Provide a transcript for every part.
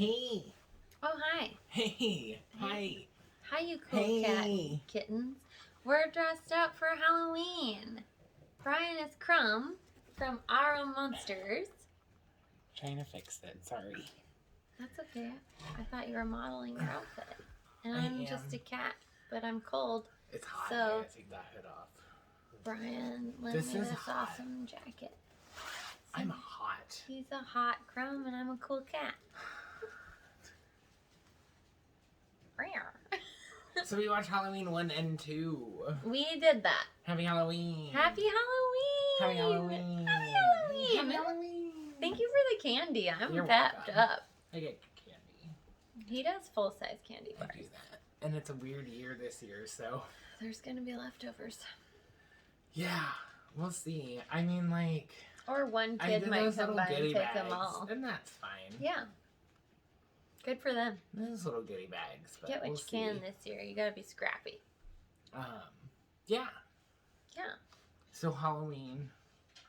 Hey. Oh, hi. Hey. Hi. Hi, you cool cat and kittens. We're dressed up for Halloween. Brian is Crumb from Our Monsters. Trying to fix it. Sorry. That's okay. I thought you were modeling your outfit. And I I'm am. just a cat, but I'm cold. It's hot. So, I gotta take that hood off. Brian lent This me is this hot. awesome jacket. I'm hot. He's a hot Crumb and I'm a cool cat. Rare. So we watched Halloween 1 and 2. We did that. Happy Halloween. Happy Halloween. Happy Halloween. Happy Halloween. Happy Halloween. Thank you for the candy. I'm You're pepped welcome. up. I get candy. He does full-size candy bars. I do that. And it's a weird year this year, so. There's gonna be leftovers. Yeah. We'll see. I mean, like. Or one I kid did might those come little by and goodie take bags, them all. and that's fine. Yeah. Good for them. Those little goodie bags. But Get what we'll you can see. this year. You gotta be scrappy. Yeah. Yeah. So Halloween,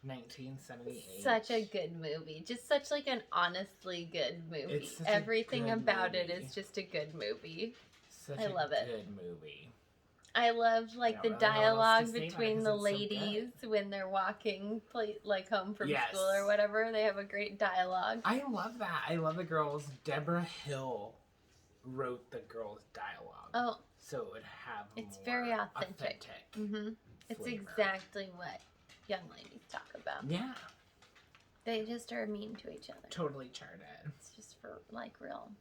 1978. Such a good movie. Just such like an honestly good movie. It's such a Everything good about it movie. is just a good movie. Such I a love it. good movie. I love like I the don't really know what else dialogue to say about it between 'cause the it's so good. ladies when they're walking like home from Yes. school or whatever. They have a great dialogue. I love that. I love the girls. Deborah Hill wrote the girls' dialogue. Oh, So it would have It's more very authentic. authentic It's flavor. exactly what young ladies talk about. Yeah. They just are mean to each other. Totally charted. It's just for like real.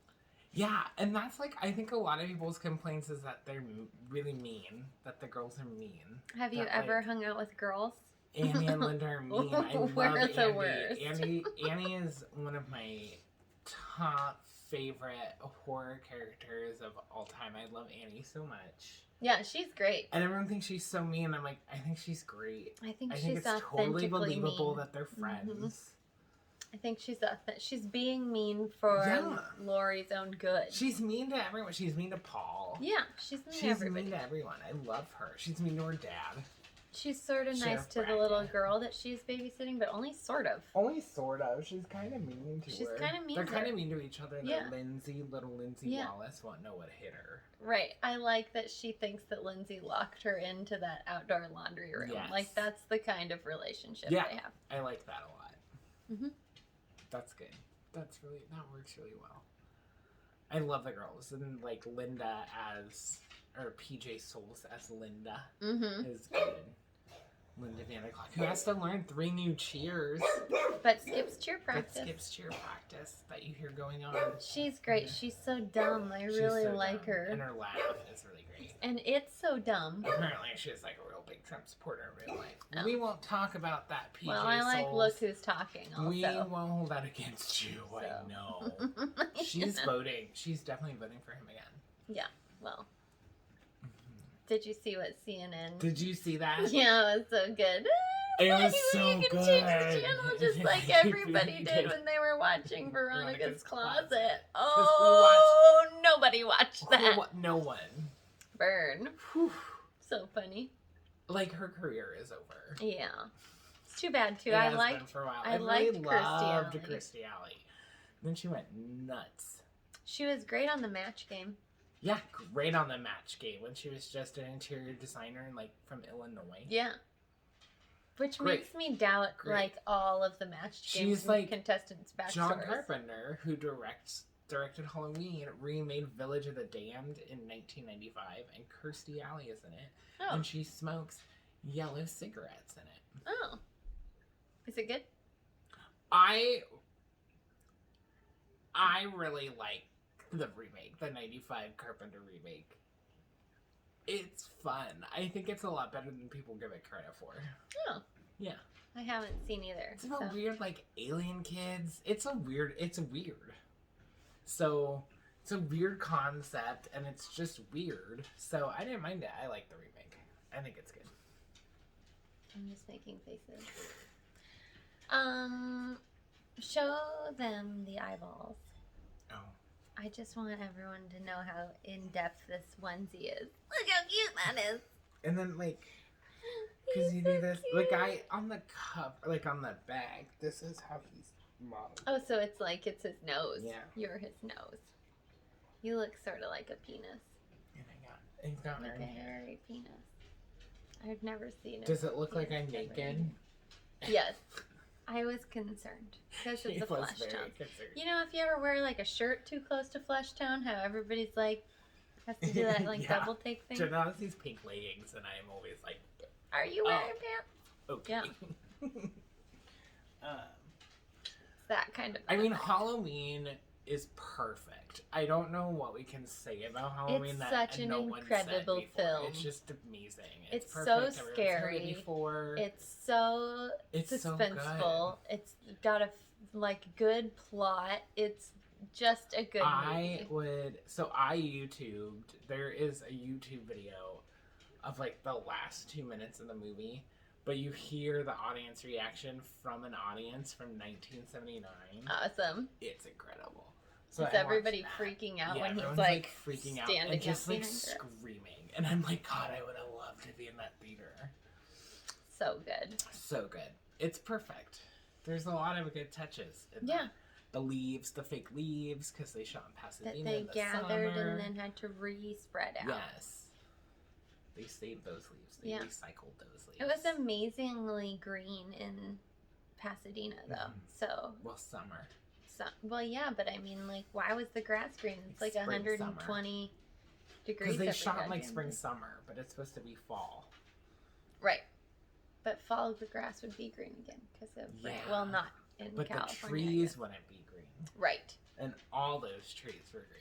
Yeah, and that's like, I think a lot of people's complaints is that they're really mean, that the girls are mean. Have you That, ever like, hung out with girls? Annie and Linda are mean. I love We're Andy. the worst. Annie is one of my top favorite horror characters of all time. I love Annie so much. Yeah, she's great. And everyone thinks she's so mean. I'm like, I think she's great. I think I she's think it's totally authentically believable mean. that they're friends. I think she's being mean for Yeah. Lori's own good. She's mean to everyone. She's mean to Paul. Yeah, she's mean to She's everybody. mean to everyone. I love her. She's mean to her dad. She's sort of nice Sheriff to the Brackett. little girl that she's babysitting, but only sort of. Only sort of. She's kind of mean to She's her. kinda mean They're to kind her. of mean to each other. Yeah. Little Lindsay Yeah. Wallace won't know what hit her. Right. I like that she thinks that Lindsay locked her into that outdoor laundry room. Yes. Like, that's the kind of relationship Yeah. they have. I like that a lot. Mhm. That's good. That works really well. I love the girls, and like Linda or PJ Souls as Linda Mm-hmm. is good. Linda Vanderclough, who has to learn 3 new cheers. But skips cheer That practice. skips cheer practice that you hear going on. She's great. She's so dumb. I She's really so like dumb, her. and her laugh is really great. And it's so dumb. Apparently, she's like a real big Trump supporter in real life. Oh. We won't talk about that, PJ Well, I like Souls. Look Who's Talking also. We won't hold that against you. I So. know. She's voting. She's definitely voting for him again. Yeah, well. Did you see what CNN... Did you see that? Yeah, it was so good. It was You so can good. change the channel just like everybody You did when they were watching Veronica's Veronica's Closet. Closet. Oh, nobody watched that. No one. Burn. Whew. So funny. Like, her career is over. Yeah. It's too bad, too. It I has been liked for a while. I I liked really Kirstie loved Alley. Kirstie Alley. Then she went nuts. She was great on the Match Game. Yeah, great on the Match Game when she was just an interior designer and like from Illinois. Yeah. Which Great. makes me doubt Great. like all of the Match Game She's like contestants' backstories. John Carpenter, who directed Halloween, remade Village of the Damned in 1995, and Kirstie Alley is in it, Oh. and she smokes yellow cigarettes in it. Oh. Is it good? I really like the remake, the 95 Carpenter remake. It's fun. I think it's a lot better than people give it credit for. Oh. Yeah. I haven't seen either. It's about so. weird, like, alien kids. It's weird. So, it's a weird concept, and it's just weird. So, I didn't mind it. I like the remake. I think it's good. I'm just making faces. Show them the eyeballs. Oh. I just want everyone to know how in-depth this onesie is. Look how cute that is. And then, like, because He's you so do this, cute. the guy on the cup, like on the bag, this is how he's model. Oh, so it's like it's his nose. Yeah. You're his nose. You look sort of like a penis. And he's got Like iron a hair. hairy penis. I've never seen it. Does it look like I'm naked? Yes. I was concerned because She it's a was flesh very tone. concerned. You know, if you ever wear like a shirt too close to flesh tone, how everybody's like has to do that like Yeah. double take thing. Jenna has these pink leggings, and I'm always like, Are you wearing pants? okay. Yeah. It's that kind of. I mean, effect. Halloween is perfect. I don't know what we can say about Halloween It's that such an no one said incredible before. film. It's just amazing. It's perfect. so Everyone's heard it scary. before. It's so It's so suspenseful. It's got a like good plot. It's just a good movie. I YouTubed. There is a YouTube video of like the last 2 minutes of the movie, but you hear the audience reaction from an audience from 1979. Awesome. It's incredible. So Is I everybody watched that. freaking out Yeah, when he's everyone's, like freaking out standing and just up like behind her? screaming, and I'm like, God, I would have loved to be in that theater. So good. So good. It's perfect. There's a lot of good touches. In Yeah. that. The leaves, the fake leaves, because they shot in Pasadena. That they in the gathered summer. and then had to re-spread out. Yes. They saved those leaves. They Yeah. recycled those leaves. It was amazingly green in Pasadena, though. Mhm. So, Well, summer. well, yeah, but I mean, like, why was the grass green? It's like Spring, 120 degrees. Because they every shot in like goddamn spring, day. summer, but it's supposed to be fall. Right. But fall, the grass would be green again because of rain. Yeah. Well, not in But California. the I trees guess. wouldn't be green. Right. And all those trees were green.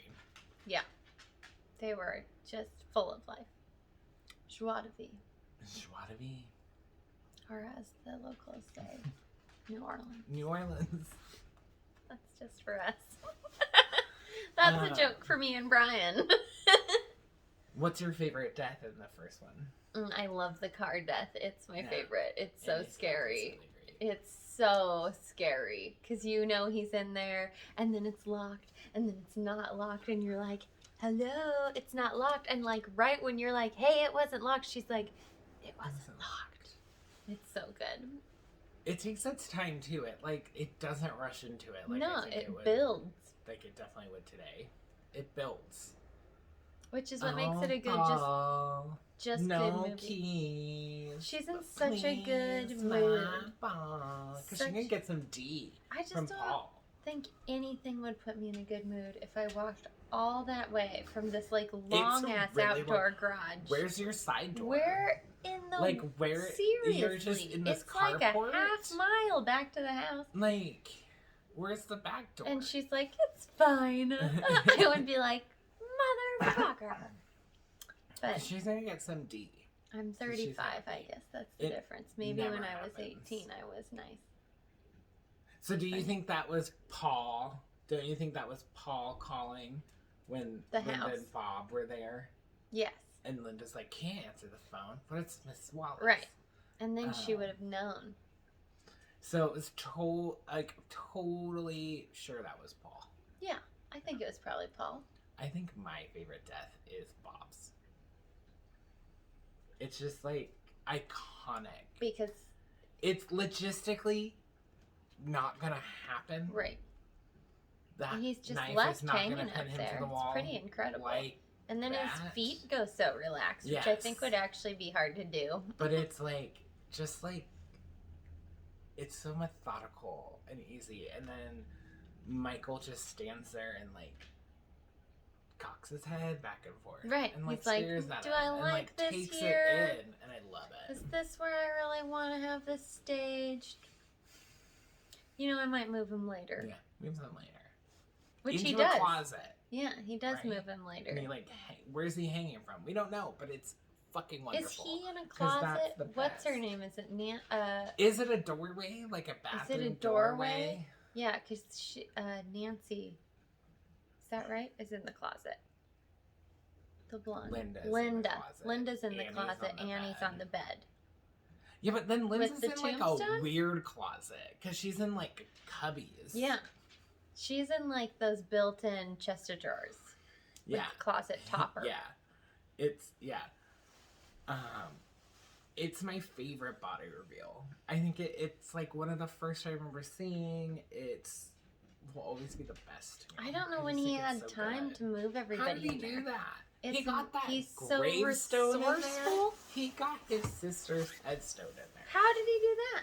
They were just full of life. Joie de vie, Joie de vie. or as the locals say, New Orleans. New Orleans. That's just for us. That's a joke for me and Brian. What's your favorite death in the first one? I love the car death. It's my Yeah. favorite. It's so Yeah, it's scary. really great. It's so scary because you know he's in there and then it's locked and then it's not locked and you're like, hello, it's not locked. And like right when you're like, hey, it wasn't locked, she's like, it wasn't locked. It's so good. It takes its time too. It doesn't rush into it. Like no, I think it would, builds, like it definitely would today. It builds. which is what makes it a good, just no good movie. keys. She's in such a good Please, mood. Because she's Such- gonna get some D I just from don't Paul. think anything would put me in a good mood if I walked all that way from this like long ass really outdoor garage. Where's your side door? Where in the Like where? seriously? You're just in this it's like a carport? half mile back to the house. Like, where's the back door? And she's like, "It's fine." I would be like, "Motherfucker!" But she's gonna get some D. I'm So she's 35. I happy. guess that's the It difference. Maybe never when I was happens. 18, I was nice. So do you Fine. think that was Paul? Don't you think that was Paul calling when The Linda house. and Bob were there? Yes, And Linda's like, can't answer the phone, but it's Miss Wallace. right. And then she Um, would have known. So it was totally sure that was Paul. I think it was probably Paul. I think my favorite death is Bob's. It's just like iconic. Because It's logistically not gonna happen. right, That he's just knife left is not hanging gonna up pin him there. to the It's wall. pretty incredible. Like, And then his that. feet go so relaxed, which I think Yes. would actually be hard to do. but it's like just like it's so methodical and easy, and then Michael just stands there and like cocks his head back and forth, Right. And like He's like, stares at "Do him I and like this takes here? it in, and I love it. Is this where I really want to have this staged? You know, I might move him later. Yeah, moves him later. Which Into he a does. closet. Yeah, he does Right? move him later. And he like, where's he hanging from? We don't know, but it's fucking wonderful. Is he in a 'Cause that's closet? the What's her best. name? Is it Is it a doorway, like a bathroom a doorway? Yeah, because Nancy, is that right? Is in the closet. The blonde. Linda's in the Linda. closet. Linda's in the Annie's closet. on the Annie's bed. on the bed. Yeah, but then Linda's the in like a tombstone? weird closet because she's in like cubbies. Yeah. She's in like those built-in chest of drawers. Yeah. With closet topper. Yeah. It's yeah. Um It's my favorite body reveal. I think it's like one of the first I remember seeing. It's will always be the best to me. I don't know I when just he think it's had so time good. to move everybody How did he in there. do that? It's, He got that he's so gravestone in there. resourceful. He got his sister's headstone in there. How did he do that?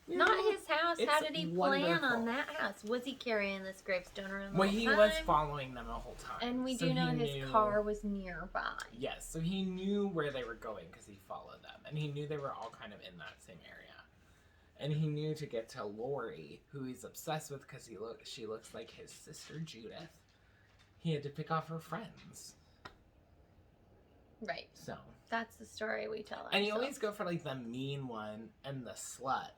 You Not know, his house. it's How did he plan wonderful. on that house? Was he carrying this gravestone around the Well, whole he time? was following them the whole time. And we so do know he his knew- car was nearby. Yes, so he knew where they were going because he followed them. And he knew they were all kind of in that same area. And he knew to get to Lori, who he's obsessed with because she looks like his sister Judith. He had to pick off her friends. Right. So. That's the story we tell ourselves. And you always go for like the mean one and the slut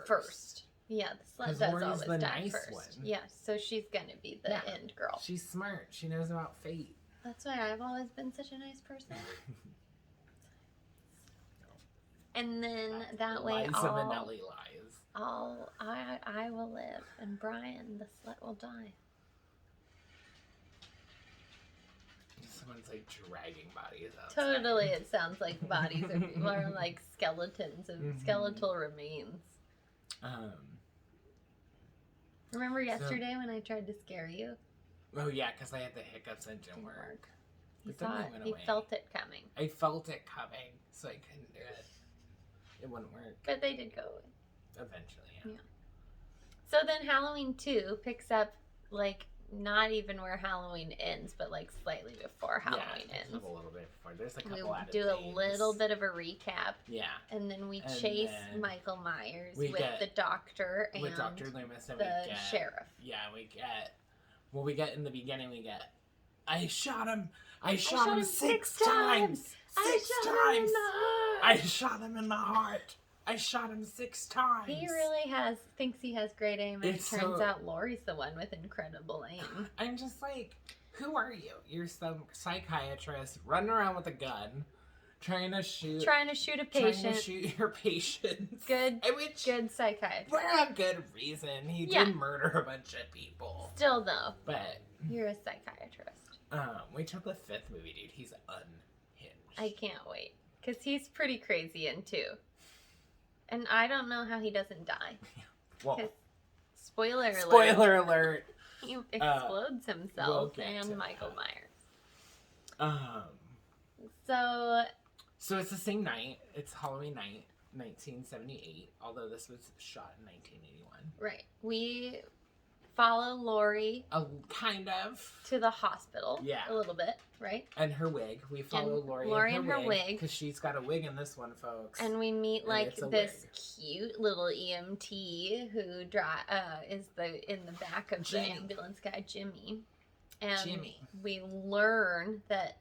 first. Yeah, the slut 'Cause does Lori's always the die nice first. one. Yeah, so she's gonna be the Yeah. end girl. She's smart. She knows about fate. That's why I've always been such a nice person. And then that way Liza Minnelli lies. I will live and Brian, the slut, will die. Someone's like dragging bodies out. Totally, it sounds like bodies of people are like skeletons of Mhm. skeletal remains. Remember yesterday when I tried to scare you? Oh yeah, because I had the hiccups and it didn't work. He But then saw they it. went He away. felt it coming. I felt it coming, so I couldn't do it. It wouldn't work. But they did go away. Eventually, yeah. So then Halloween 2 picks up, like, not even where Halloween ends, but, like, slightly before Halloween yeah, ends. a little bit before. There's a We couple added do a things. little bit of a recap, Yeah, and then we And chase then Michael Myers we with get- the doctor and with Dr. Loomis and the we get sheriff. Yeah, we get in the beginning. We get. I shot him. I shot him 6 times. I 6 shot him in times. the heart. I shot him in the heart. I shot him 6 times. He really thinks he has great aim, and It's it turns so- out Lori's the one with incredible aim. I'm just like, who are you? You're some psychiatrist running around with a gun, trying to shoot. Trying to shoot a Trying patient. to shoot your patients. Good, Which, good psychiatrist. for a good reason. He Yeah. did murder a bunch of people. Still, though, But, you're a psychiatrist. wait till the 5th movie, dude. He's unhinged. I can't wait. Because he's pretty crazy in 2. And I don't know how he doesn't die. Well, 'Cause spoiler alert. spoiler alert. He explodes we'll himself get to and Michael that. Myers. So, So it's the same night. It's Halloween night, 1978. Although this was shot in 1981. right. We follow Lori Kind of. to the hospital. Yeah. A little bit, right? And her wig. We follow And Lori in her wig. because she's got a wig in this one, folks. And we meet And like it's a this wig. cute little EMT who is in the back of Jimmy. the ambulance guy, Jimmy. And Jimmy. we learn that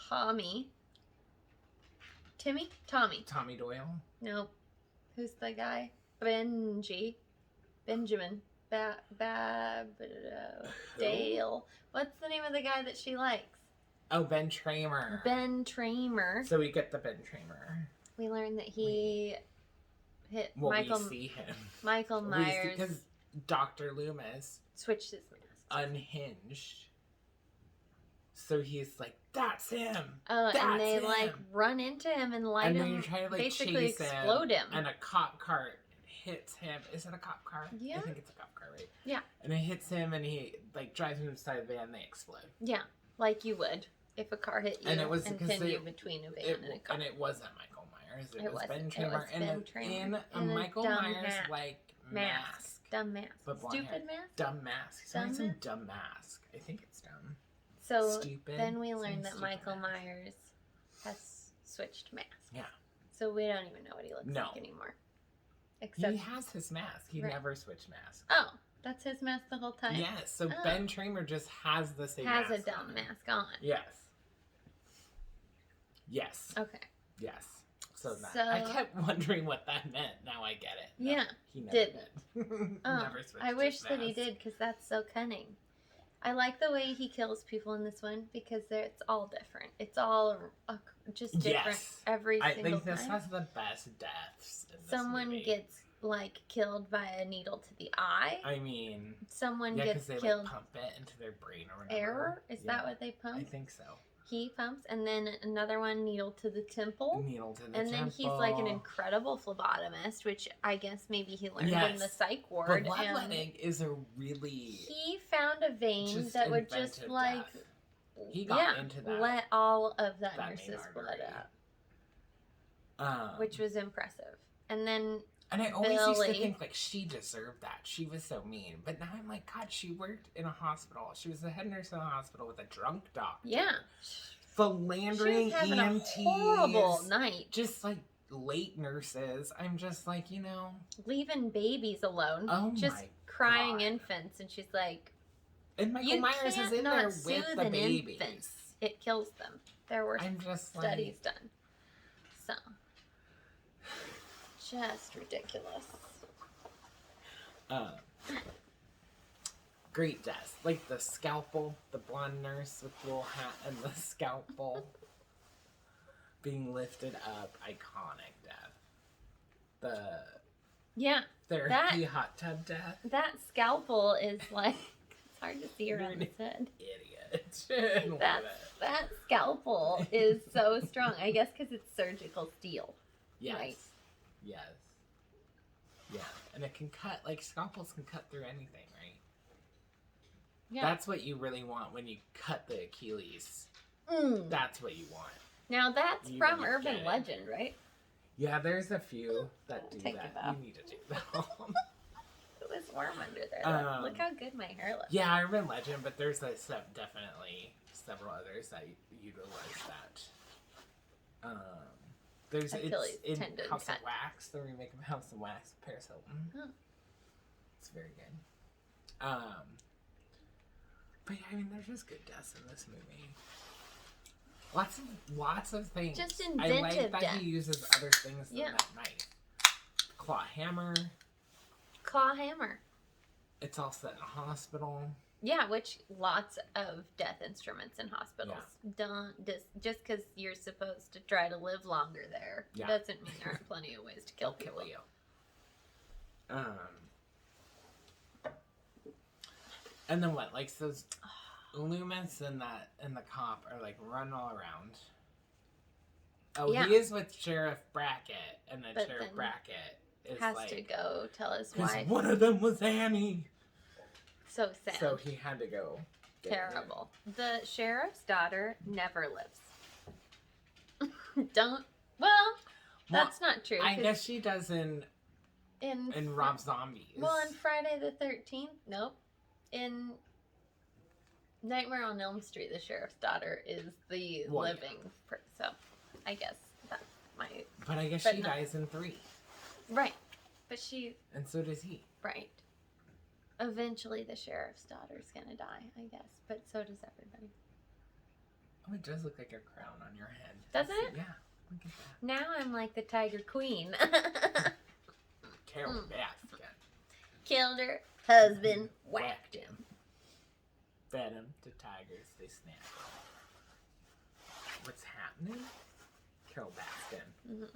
Tommy, Tommy Doyle. no, who's the guy? Benjamin, Dale. What's the name of the guy that she likes? Oh, Ben Tramer. Ben Tramer. So we get the Ben Tramer. We learn that he hit Well, Michael we see him. Michael Myers Because Dr. Loomis switched his mask. unhinged. So he's like, that's him. Oh, That's and they him. like run into him and light And then him, you're trying to like basically chase explode him. And a cop car hits him. Is it a cop car? Yeah. I think it's a cop car, right? Yeah. And it hits him and he like drives him to the side of the van and they explode. Yeah, like you would if a car hit you And it was and because pinned you between a van and a car. And it wasn't Michael Myers. It, It was wasn't. Ben It Tramer. was and Ben in Tramer a in a Michael dumb Myers hat. like Mask. mask. Dumb mask. But blonde Stupid hair. mask. Dumb mask. He's Dumb wearing some mask? dumb mask. I think it's dumb. So Stupid. then we Some learn that stupid Michael mask. Myers has switched masks. Yeah. So we don't even know what he looks No. like anymore. Except, He has his mask. He Right. never switched masks. oh, that's his mask the whole time. Yes, so Oh. Ben Tramer just has the same Has mask a dumb on. mask on. Yes. Yes. Okay. Yes. So that So- I kept wondering what that meant. Now I get it. No, Yeah, he never didn't. did. Oh, Never switched I wish his that he mask. did because that's so cunning. I like the way he kills people in this one because it's all different. It's all just different Yes. every I single think this time. has the best deaths. In this Someone movie. gets like killed by a needle to the eye. I mean, Someone yeah, gets because they killed. like pump it into their brain or whatever. Error? Is Yeah, that what they I pump? think so. He pumps, and then another one, needle to the temple. Needle to the And then he's like an incredible phlebotomist, which I guess maybe he learned in the psych ward. But bloodletting is a really... He found a vein that would just like... Death. He got into that. Let all of that nurse's blood out. Which was impressive. And then... And I always used to think, like, she deserved that. She was so mean. But now I'm like, God, she worked in a hospital. She was the head nurse in a hospital with a drunk doctor. Yeah. Philandering EMTs. A horrible night. Just, like, late nurses. I'm just like, you know. Leaving babies alone. Oh, just crying infants. And she's like... And Michael Myers is in there with the babies. Infant. It kills them. There were studies done. So... Just ridiculous. Great death. Like the scalpel, the blonde nurse with the little hat and the scalpel being lifted up. Iconic death. Therapy hot tub death. That scalpel is like, it's hard to see around his head. Idiot. that scalpel is so strong. I guess because it's surgical steel. Yes. Right? Yes. Yeah. And it can cut, like, scalpels can cut through anything, right? Yeah. That's what you really want when you cut the Achilles. That's what you want. Now, that's from Urban Legend, right? Yeah, there's a few that do that. You need to do that. It was warm under there. Look how good my hair looks. Yeah, Urban Legend, but there's definitely several others that utilize that. There's Achilles it's in tendon House cut. of Wax, the remake of House of Wax with Paris Hilton. It's very good. But yeah, I mean, there's just good deaths in this movie. Lots of things. Just inventive I like that death. he uses other things than that knife. Claw hammer. It's all set in a hospital. Yeah, which lots of death instruments in hospitals. Don't just because you're supposed to try to live longer there doesn't mean there aren't plenty of ways to kill people. You. And then what? Like those Loomis and the cop are like running all around. Oh, he is with Sheriff Brackett, and then Sheriff Brackett has to go tell his wife. One of them was Annie. So sad. So he had to go. Terrible. The sheriff's daughter never lives. That's not true. I guess she does in Rob Zombies. Well, in Friday the 13th, nope. In Nightmare on Elm Street, the sheriff's daughter is the living person. So, I guess that's my... But I guess she dies in 3. Right. But she... And so does he. Right. Eventually, the sheriff's daughter's gonna die, I guess. But so does everybody. Oh, it does look like a crown on your head. Doesn't it? Yeah. Look at that. Now I'm like the Tiger Queen. Carol Baskin. Killed her husband, whacked him. Fed him to tigers, they snap. What's happening? Carol Baskin.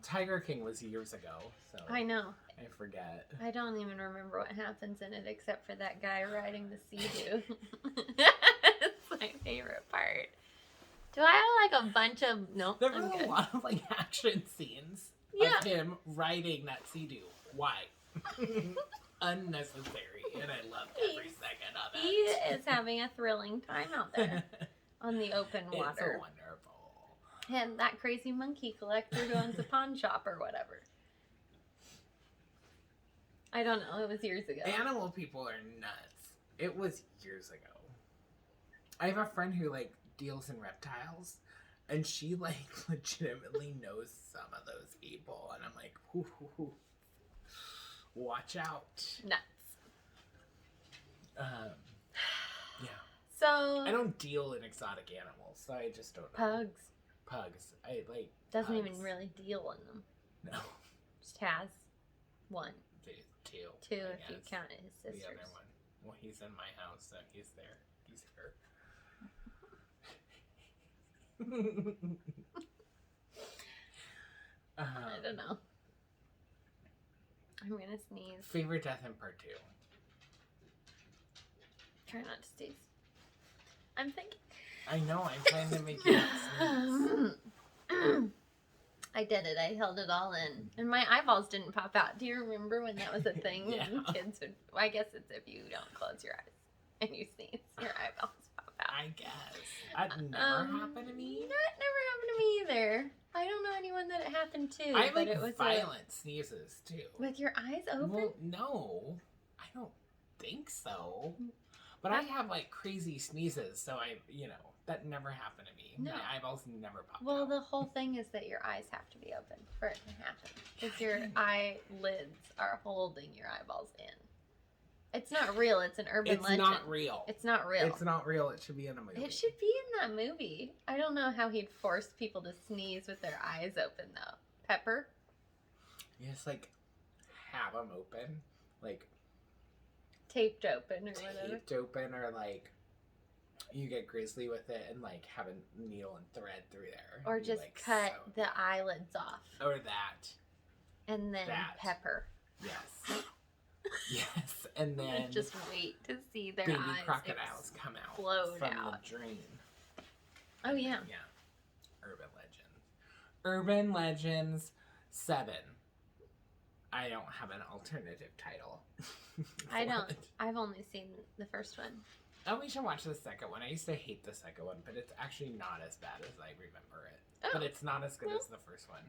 Tiger King was years ago, so I know. I forget. I don't even remember what happens in it except for that guy riding the Sea-Doo. It's my favorite part. Do I have like a bunch of... Nope, there were a lot of like action scenes of him riding that Sea-Doo. Why? Unnecessary, and I loved every second of it. He is having a thrilling time out there on the open water. It's wonderful. And that crazy monkey collector who owns a pawn shop or whatever. I don't know. It was years ago. Animal people are nuts. It was years ago. I have a friend who like deals in reptiles, and she like legitimately knows some of those people, and I'm like, hoo. Watch out. Nuts. Yeah. So I don't deal in exotic animals, so I just don't know. Pugs. I like doesn't pugs. even really deal in them. No. Just has one. Two. Two if you count his sisters. The other one. Well, he's in my house, so he's there. He's here. I don't know. I'm gonna sneeze. Favorite death in part 2. Try not to sneeze. I'm thinking. I know. I'm trying to make you sneeze. I did it. I held it all in, and my eyeballs didn't pop out. Do you remember when that was a thing? Yeah. Kids would. Well, I guess it's if you don't close your eyes and you sneeze, your eyeballs pop out. I guess. That never happened to me. That never happened to me either. I don't know anyone that it happened to. I have but like it was violent sneezes too. with your eyes open. Well, no, I don't think so. But I have like crazy sneezes, so that never happened to me. No. My eyeballs never popped Well, out. the whole thing is that your eyes have to be open for it to happen. Because your didn't- eyelids are holding your eyeballs in. It's not real. It's an urban It's legend. not real. It's not real. It's not real. It should be in a movie. It should be in that movie. I don't know how he'd force people to sneeze with their eyes open, though. Pepper? You just like have them open, like Taped open or whatever. taped open, or like you get grisly with it and like have a needle and thread through there. Or and you, just like, cut sew it. the eyelids off. Or that. And then That. pepper. Yes. Yes. And then Just wait to see their baby eyes crocodiles come out explode from out. the drain. Oh, yeah. Yeah. Urban Legends. Urban Legends 7. I don't have an alternative title. I for don't. it. I've only seen the first one. Oh, we should watch the second one. I used to hate the second one, but it's actually not as bad as I remember it. Oh, But it's not as good well. as the first one.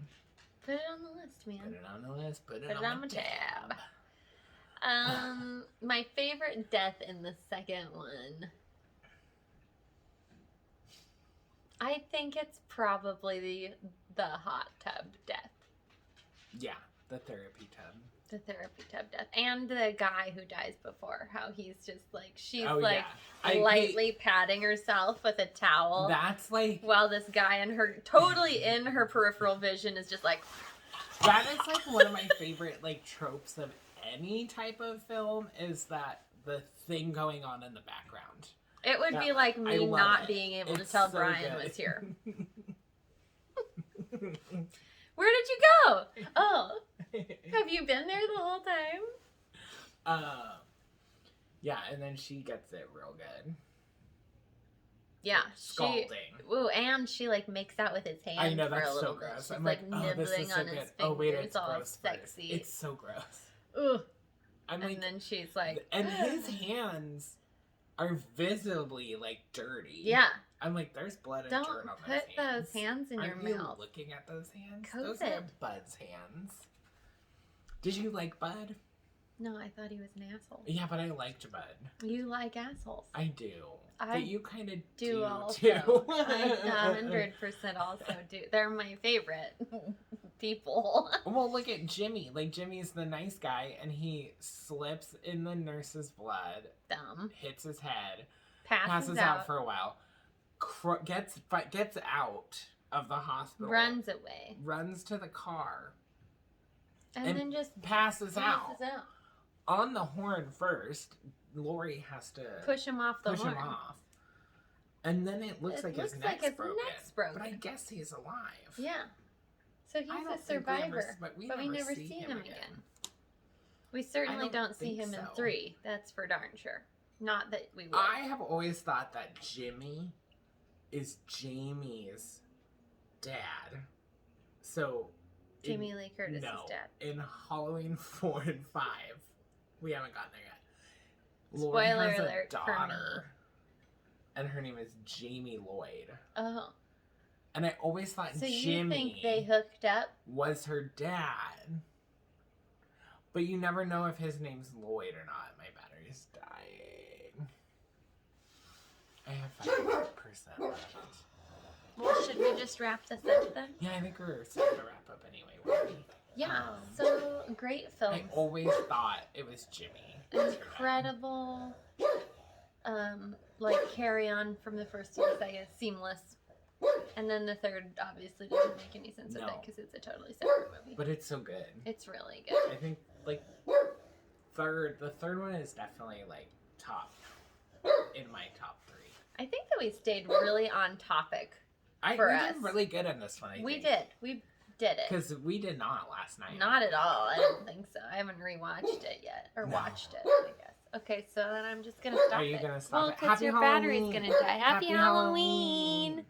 Put it on the list, Put man. it on the list. Put it Put it on on the my tab. tab. My favorite death in the second one. I think it's probably the hot tub death. Yeah, the therapy tub. The therapy tub death. And the guy who dies before. How he's just like, she's Oh, like yeah. I lightly patting herself with a towel. That's like While this guy in her, totally in her peripheral vision, is just like, that is like one of my favorite like tropes of any type of film, is that the thing going on in the background. it would Yeah, be like I me love not it. being able to It's tell so Brian good. was here. Where did you go? Oh, have you been there the whole time? Yeah, and then she gets it real good. Yeah, Scalding. Ooh, and she like makes out with his hand I know, for that's a little so bit. gross. She's I'm like like, oh, this nibbling is so on good. his fingers, Oh wait, it's all gross sexy. first. It's so gross. Ugh. I'm And like, then she's like, and his hands are visibly like dirty. yeah, I'm like, there's blood and don't dirt on put those those hands in Aren't your you mouth. looking at those hands? COVID. Those are Bud's hands. Did you like Bud? No, I thought he was an asshole. Yeah, but I liked Bud. You like assholes. I do. I but you kind of do also. too. I 100% also do. They're my favorite people. Well, look at Jimmy. Like, Jimmy's the nice guy, and he slips in the nurse's blood, Dumb. hits his head, Passes out for a while, gets out of the hospital, runs away, runs to the car, and then just passes out. passes out. On the horn first, Lori has to Push him off the push horn. him off. And then it looks It like looks his like neck's his broken. neck's broken. But I guess he's alive. Yeah. So he's I don't a think we ever survivor. s- but we never see see him him again. We certainly I don't see think him in so. 3. That's for darn sure. Not that we would. I have always thought that Jimmy is Jamie's dad. So Jamie Lee Curtis's no, dad. in Halloween 4 and 5, we haven't gotten there yet. Lori Spoiler has a alert for me. daughter, and her name is Jamie Lloyd. Oh. And I always thought So you Jimmy think they hooked up? was her dad. But you never know if his name's Lloyd or not. My battery's dying. I have 5% left. Well, should we just wrap this up then? Yeah, I think we're starting to wrap up anyway, weren't we? Yeah. Um, So great film. I always thought it was Jimmy. Incredible. Like carry on from the first to the second, seamless. And then the third obviously doesn't make any sense with it No. because it's a totally separate movie. But it's so good. It's really good. I think, like, the third one is definitely, like, top. In my top 3. I think that we stayed really on topic. We For us. did really good in this one, I We think. did. We did it. Because we did not last night. Not at all. I don't think so. I haven't rewatched it yet. Or No. watched it, I guess. Okay, so then I'm just gonna stop Are you it. gonna stop Well, it? because Happy your battery's Halloween. gonna die. Happy Halloween.